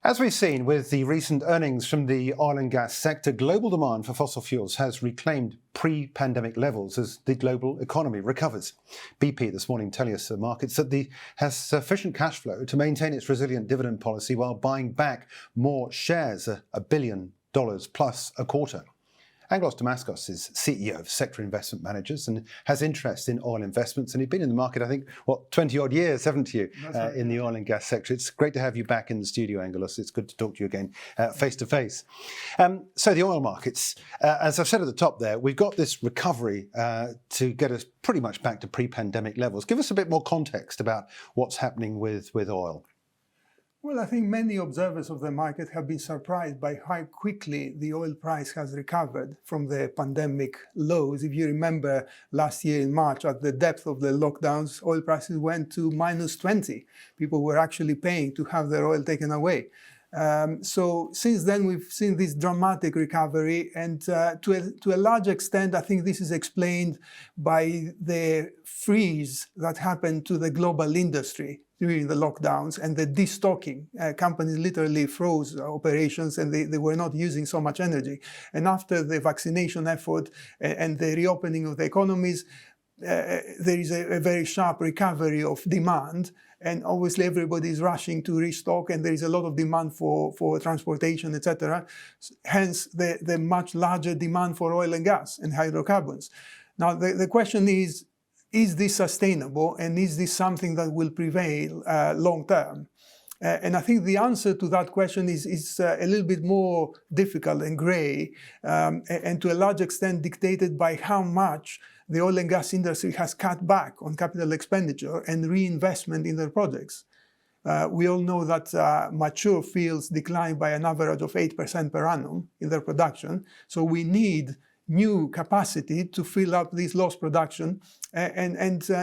As we've seen with the recent earnings from the oil and gas sector, global demand for fossil fuels has reclaimed pre-pandemic levels as the global economy recovers. BP this morning telling us the markets that it has sufficient cash flow to maintain its resilient dividend policy while buying back more shares, $1 billion plus a quarter. Angelos Damaskos is CEO of Sector Investment Managers and has interest in oil investments. And you've been in the market, I think, 20 odd years, haven't you, in the oil and gas sector? It's great to have you back in the studio, Angelos. It's good to talk to you again face to face. So the oil markets, as I've said at the top there, we've got this recovery to get us pretty much back to pre-pandemic levels. Give us a bit more context about what's happening with oil. Well, I think many observers of the market have been surprised by how quickly the oil price has recovered from the pandemic lows. If you remember last year in March, at the depth of the lockdowns, oil prices went to -20. People were actually paying to have their oil taken away. So since then, we've seen this dramatic recovery, and to a large extent, I think this is explained by the freeze that happened to the global industry during the lockdowns and the destocking. Companies literally froze operations and they were not using so much energy. And after the vaccination effort and the reopening of the economies, there is a very sharp recovery of demand. And obviously everybody is rushing to restock, and there is a lot of demand for transportation, etc. Hence the much larger demand for oil and gas and hydrocarbons. Now the question is this sustainable, and is this something that will prevail long term? And I think the answer to that question is a little bit more difficult and grey, and to a large extent dictated by how much the oil and gas industry has cut back on capital expenditure and reinvestment in their projects. We all know that mature fields decline by an average of 8% per annum in their production. So we need new capacity to fill up this lost production. And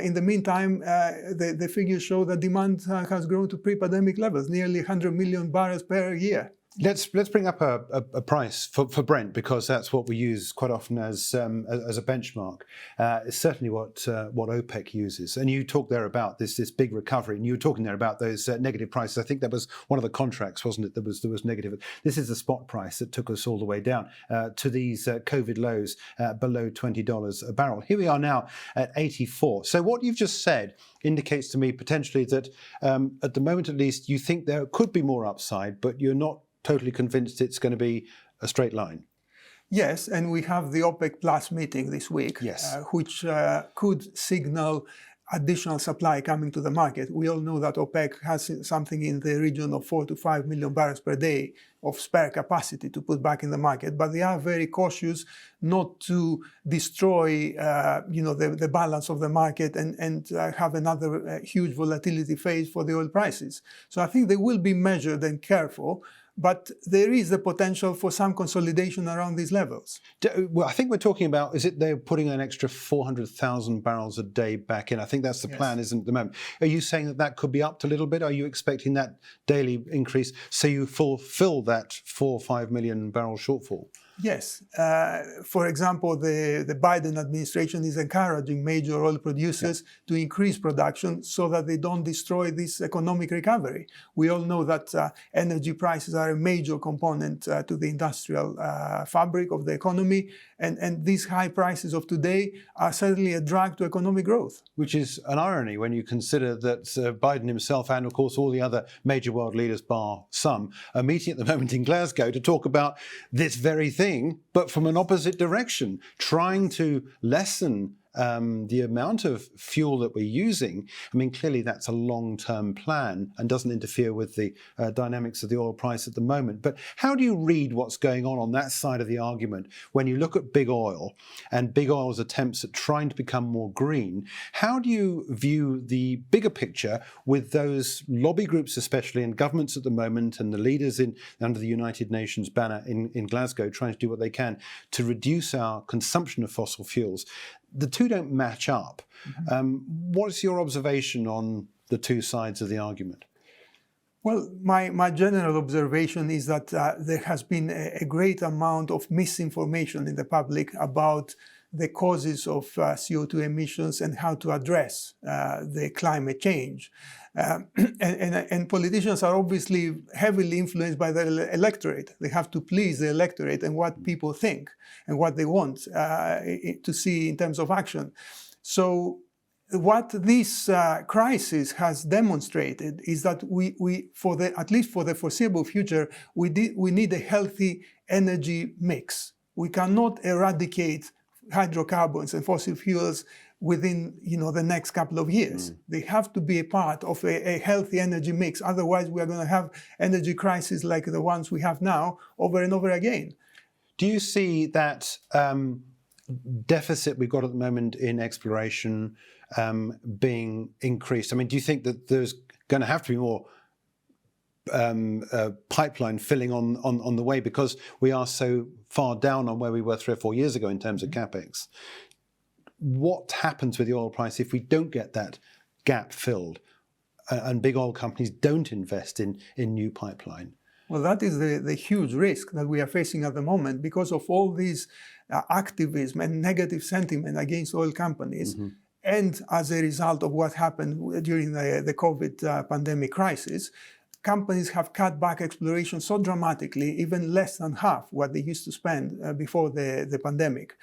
in the meantime, the figures show that demand has grown to pre-pandemic levels, nearly 100 million barrels per year. Let's bring up a price for Brent, because that's what we use quite often as a benchmark. It's certainly what OPEC uses. And you talked there about this big recovery, and you were talking there about those negative prices. I think that was one of the contracts, wasn't it? There was negative. This is the spot price that took us all the way down to these COVID lows below $20 a barrel. Here we are now at 84. So what you've just said indicates to me potentially that at the moment at least you think there could be more upside, but you're not totally convinced it's going to be a straight line. Yes, and we have the OPEC Plus meeting this week, yes, which could signal additional supply coming to the market. We all know that OPEC has something in the region of 4 to 5 million barrels per day of spare capacity to put back in the market, but they are very cautious not to destroy, the balance of the market and have another huge volatility phase for the oil prices. So I think they will be measured and careful. But there is the potential for some consolidation around these levels. Well, I think we're talking about, is it they're putting an extra 400,000 barrels a day back in? I think that's the plan, isn't it, at the moment? Are you saying that could be up a little bit? Are you expecting that daily increase so you fulfill that 4 or 5 million barrel shortfall? Yes. For example, the Biden administration is encouraging major oil producers to increase production so that they don't destroy this economic recovery. We all know that energy prices are a major component to the industrial fabric of the economy, and these high prices of today are certainly a drag to economic growth. Which is an irony when you consider that Biden himself and, of course, all the other major world leaders, bar some, are meeting at the moment in Glasgow to talk about this very thing, but from an opposite direction, trying to lessen the amount of fuel that we're using. I mean, clearly that's a long-term plan and doesn't interfere with the dynamics of the oil price at the moment. But how do you read what's going on that side of the argument when you look at big oil and big oil's attempts at trying to become more green? How do you view the bigger picture with those lobby groups, especially in governments at the moment, and the leaders under the United Nations banner in Glasgow trying to do what they can to reduce our consumption of fossil fuels? The two don't match up. What's your observation on the two sides of the argument? Well, my general observation is that there has been a great amount of misinformation in the public about the causes of CO2 emissions and how to address the climate change. And politicians are obviously heavily influenced by the electorate. They have to please the electorate and what people think and what they want to see in terms of action. So what this crisis has demonstrated is that at least for the foreseeable future, we need a healthy energy mix. We cannot eradicate hydrocarbons and fossil fuels within the next couple of years. They have to be a part of a healthy energy mix. Otherwise, we are going to have energy crises like the ones we have now over and over again. Do you see that deficit we've got at the moment in exploration being increased? I mean, do you think that there's going to have to be more pipeline filling on the way because we are so far down on where we were 3 or 4 years ago in terms of capex? What happens with the oil price if we don't get that gap filled and big oil companies don't invest in new pipeline? Well, that is the huge risk that we are facing at the moment because of all these activism and negative sentiment against oil companies. And as a result of what happened during the COVID pandemic crisis, companies have cut back exploration so dramatically, even less than half what they used to spend before the pandemic.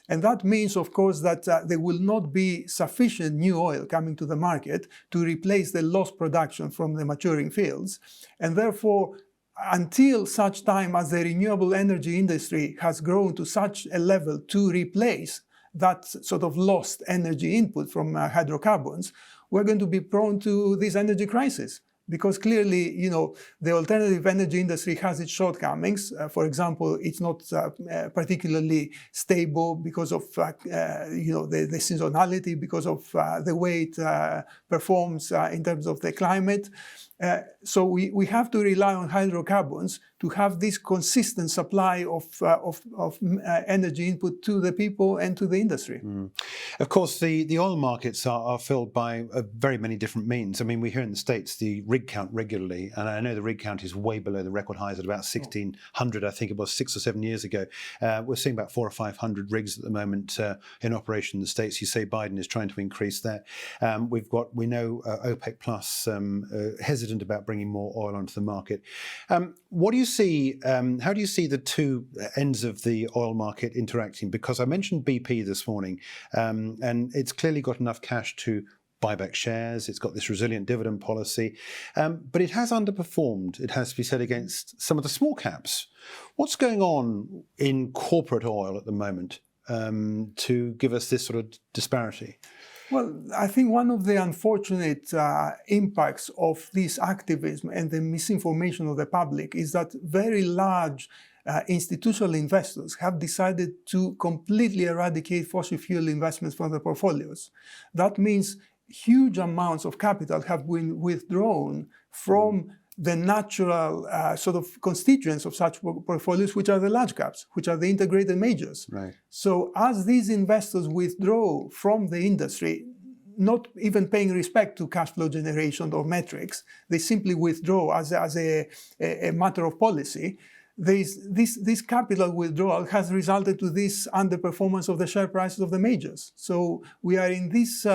And that means, of course, that there will not be sufficient new oil coming to the market to replace the lost production from the maturing fields. And therefore, until such time as the renewable energy industry has grown to such a level to replace that sort of lost energy input from hydrocarbons, we're going to be prone to this energy crisis. Because clearly, the alternative energy industry has its shortcomings. For example, it's not particularly stable because of, the seasonality, because of the way it performs in terms of the climate. So we have to rely on hydrocarbons to have this consistent supply of energy input to the people and to the industry. Of course, the oil markets are filled by very many different means. I mean, we hear in the States the rig count regularly, and I know the rig count is way below the record highs at about 1,600, I think it was 6 or 7 years ago. We're seeing about 400 or 500 rigs at the moment in operation in the States. You say Biden is trying to increase that. We know OPEC Plus hesitant about bringing more oil onto the market. What do you see? How do you see the two ends of the oil market interacting? Because I mentioned BP this morning, and it's clearly got enough cash to buy back shares. It's got this resilient dividend policy, but it has underperformed, it has to be said, against some of the small caps. What's going on in corporate oil at the moment to give us this sort of disparity? Well, I think one of the unfortunate impacts of this activism and the misinformation of the public is that very large institutional investors have decided to completely eradicate fossil fuel investments from their portfolios. That means huge amounts of capital have been withdrawn from the natural sort of constituents of such portfolios, which are the large caps, which are the integrated majors. Right. So as these investors withdraw from the industry, not even paying respect to cash flow generation or metrics, they simply withdraw as a matter of policy. This capital withdrawal has resulted to this underperformance of the share prices of the majors. So we are in this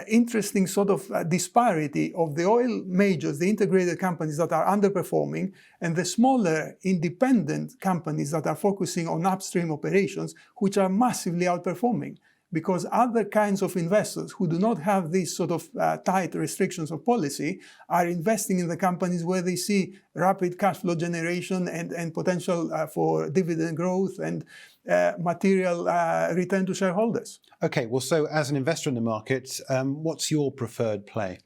interesting sort of disparity of the oil majors, the integrated companies that are underperforming, and the smaller independent companies that are focusing on upstream operations, which are massively outperforming. Because other kinds of investors who do not have these sort of tight restrictions of policy are investing in the companies where they see rapid cash flow generation and potential for dividend growth and material return to shareholders. Okay, well, so as an investor in the market, what's your preferred play?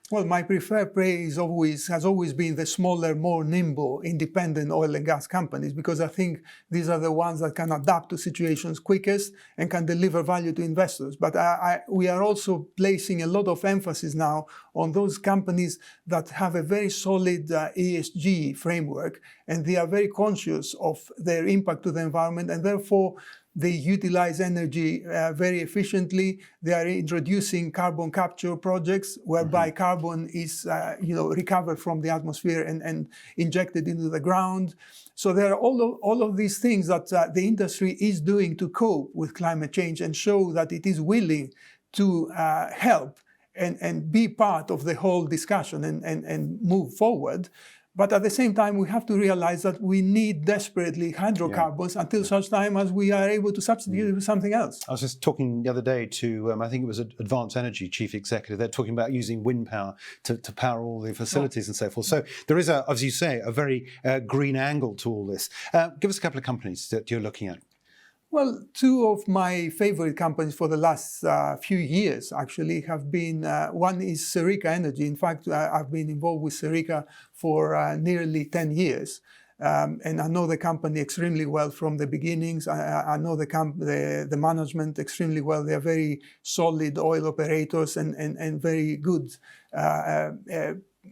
Well, my preferred play has always been the smaller, more nimble, independent oil and gas companies, because I think these are the ones that can adapt to situations quickest and can deliver value to investors. But we are also placing a lot of emphasis now on those companies that have a very solid ESG framework, and they are very conscious of their impact to the environment, and therefore They utilize energy very efficiently. They are introducing carbon capture projects whereby carbon is recovered from the atmosphere and injected into the ground. So there are all of these things that the industry is doing to cope with climate change and show that it is willing to help and be part of the whole discussion and move forward. But at the same time, we have to realize that we need desperately hydrocarbons until such time as we are able to substitute it with something else. I was just talking the other day to, I think it was Advanced Energy chief executive. They're talking about using wind power to power all the facilities and so forth. So there is, as you say, a very green angle to all this. Give us a couple of companies that you're looking at. Well, two of my favorite companies for the last few years actually have been, one is Serica Energy. In fact, I've been involved with Serica for nearly 10 years. And I know the company extremely well from the beginnings. I know the management extremely well. They are very solid oil operators and very good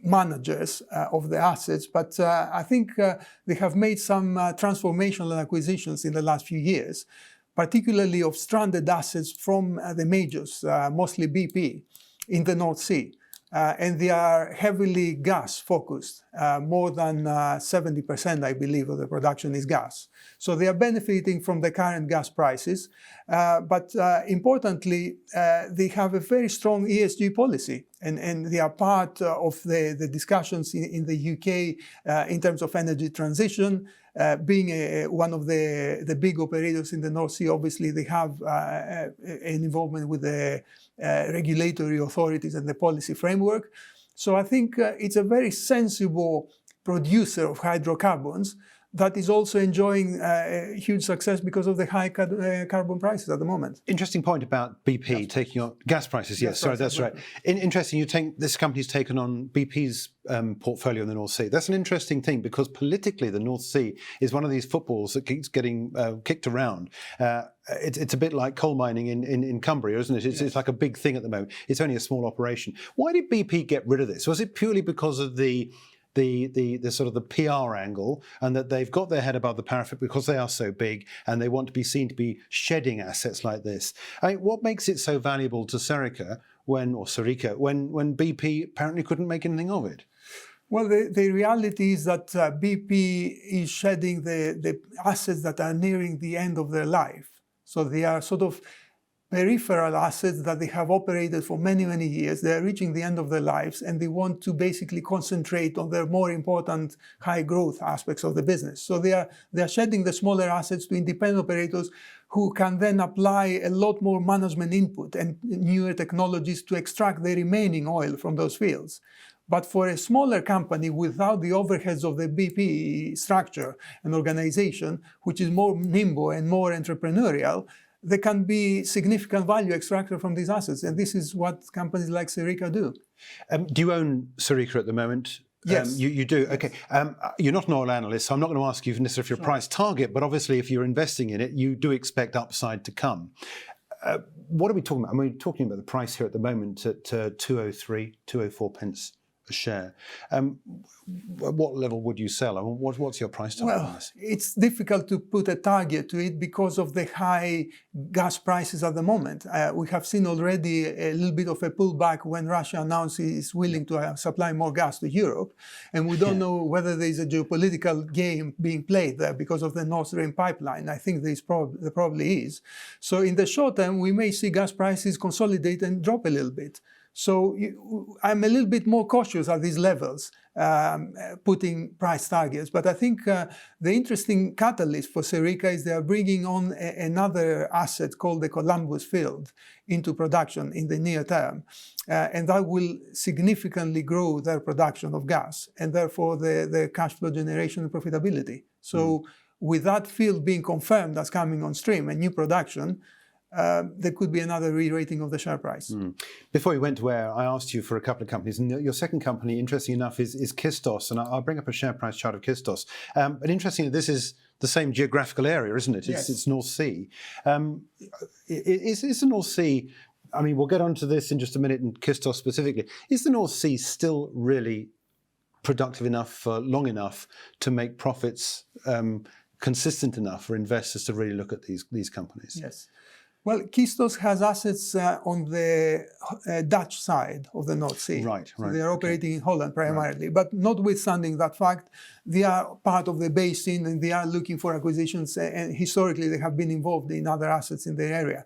managers of the assets, but I think they have made some transformational acquisitions in the last few years, particularly of stranded assets from the majors, mostly BP, in the North Sea. And they are heavily gas focused. More than 70%, I believe, of the production is gas. So they are benefiting from the current gas prices. But importantly, they have a very strong ESG policy. And they are part of the discussions in the UK in terms of energy transition. Being one of the big operators in the North Sea, obviously they have an involvement with the regulatory authorities and the policy framework. So I think it's a very sensible producer of hydrocarbons that is also enjoying huge success because of the high carbon prices at the moment. Interesting point about BP taking on gas prices. Yes, sorry, that's right. Interesting. This company's taken on BP's portfolio in the North Sea. That's an interesting thing because politically, the North Sea is one of these footballs that keeps getting kicked around. It's a bit like coal mining in Cumbria, isn't it? It's like a big thing at the moment. It's only a small operation. Why did BP get rid of this? Was it purely because of the sort of the PR angle, and that they've got their head above the parapet because they are so big and they want to be seen to be shedding assets like this? I mean, what makes it so valuable to Serica when BP apparently couldn't make anything of it? Well, the reality is that BP is shedding the assets that are nearing the end of their life. So they are sort of peripheral assets that they have operated for many, many years. They are reaching the end of their lives and they want to basically concentrate on their more important high growth aspects of the business. So they are shedding the smaller assets to independent operators who can then apply a lot more management input and newer technologies to extract the remaining oil from those fields. But for a smaller company without the overheads of the BP structure and organization, which is more nimble and more entrepreneurial, there can be significant value extracted from these assets. And this is what companies like Serica do. Do you own Serica at the moment? Yes. You do? Okay. You're not an oil analyst, so I'm not going to ask you necessarily for your price target, but obviously if you're investing in it, you do expect upside to come. What are we talking about? I mean, we're talking about the price here at the moment at 203, 204 pence a share. What level would you sell? I mean, what's your price target on this? It's difficult to put a target to it because of the high gas prices at the moment. We have seen already a little bit of a pullback when Russia announced it's willing to supply more gas to Europe. And we don't know whether there is a geopolitical game being played there because of the Nord Stream pipeline. I think there probably is. So in the short term, we may see gas prices consolidate and drop a little bit. So I'm a little bit more cautious at these levels, putting price targets. But I think the interesting catalyst for Serica is they are bringing on another asset called the Columbus field into production in the near term. And that will significantly grow their production of gas and therefore the cash flow generation and profitability. So with that field being confirmed as coming on stream and new production, there could be another re-rating of the share price. Before we went to air, I asked you for a couple of companies, and your second company, interesting enough, is Kistos, and I'll bring up a share price chart of Kistos. But interestingly, this is the same geographical area, isn't it? Yes. It's North Sea. Is the North Sea, I mean, we'll get onto this in just a minute, in Kistos specifically. Is the North Sea still really productive enough for long enough to make profits consistent enough for investors to really look at these companies? Yes. Well, Kistos has assets on the Dutch side of the North Sea. Right. So they are operating in Holland primarily. But notwithstanding that fact, they are part of the basin and they are looking for acquisitions. And historically, they have been involved in other assets in the area.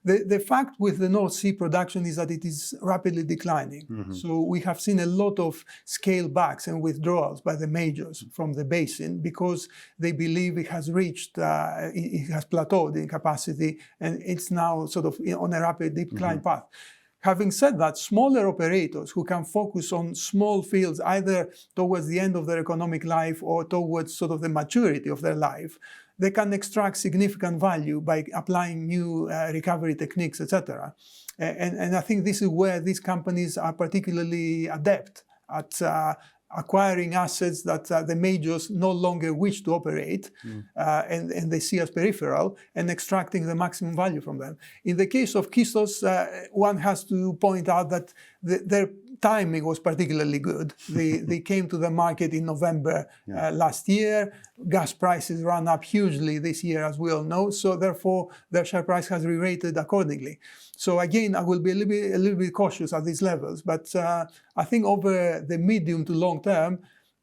The fact with the North Sea production is that it is rapidly declining. Mm-hmm. So we have seen a lot of scale backs and withdrawals by the majors from the basin because they believe it has reached, it has plateaued in capacity and it's now sort of on a rapid decline path. Having said that, smaller operators who can focus on small fields either towards the end of their economic life or towards sort of the maturity of their life, they can extract significant value by applying new recovery techniques, etc. And I think this is where these companies are particularly adept at acquiring assets that the majors no longer wish to operate and they see as peripheral and extracting the maximum value from them. In the case of Kistos, one has to point out that their timing was particularly good. They came to the market in November last year. Gas prices ran up hugely this year, as we all know. So therefore, their share price has re-rated accordingly. So again, I will be a little bit cautious at these levels. But I think over the medium to long term,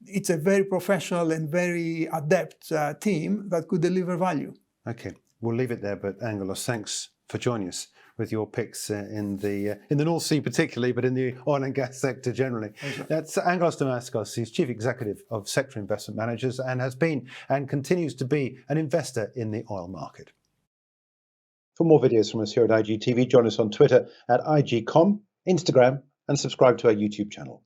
it's a very professional and very adept team that could deliver value. Okay, we'll leave it there. But Angelos, thanks for joining us with your picks in the North Sea particularly, but in the oil and gas sector generally. Okay. That's Angelos Damaskos. He's Chief Executive of Sector Investment Managers and has been and continues to be an investor in the oil market. For more videos from us here at IGTV, join us on Twitter at IGCom, Instagram, and subscribe to our YouTube channel.